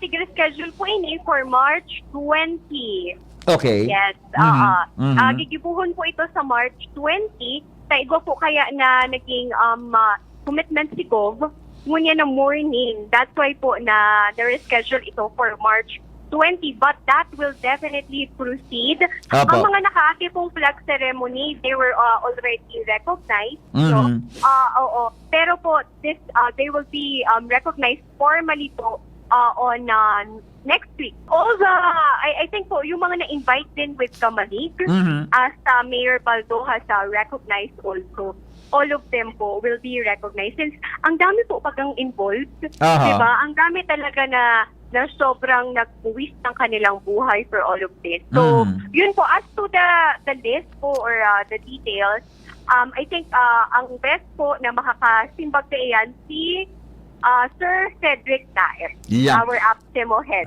tig-reschedule po ini for March 20. Okay. Yes. Gigibuhon po ito sa March 20. Taigo po kaya na naging commitment si Gov ngunya na morning. That's why po na reschedule ito for March 20. But that will definitely proceed. Apo. Ang mga nakaaki pong flag ceremony, they were already recognized. So, oo. Pero po, they will be recognized formally po on next week. All the, I think po, yung mga na-invite din with Kamalig, as Mayor Baldo has recognized also, all of them po will be recognized. Since ang dami po pagang involved, diba? Ang dami talaga na sobrang nag-uwis ng kanilang buhay for all of this. So, yun po, as to the list po or the details, I think ang best po na makakasimbag na iyan si Sir Cedric Naer, Yeah. our APSEMO head.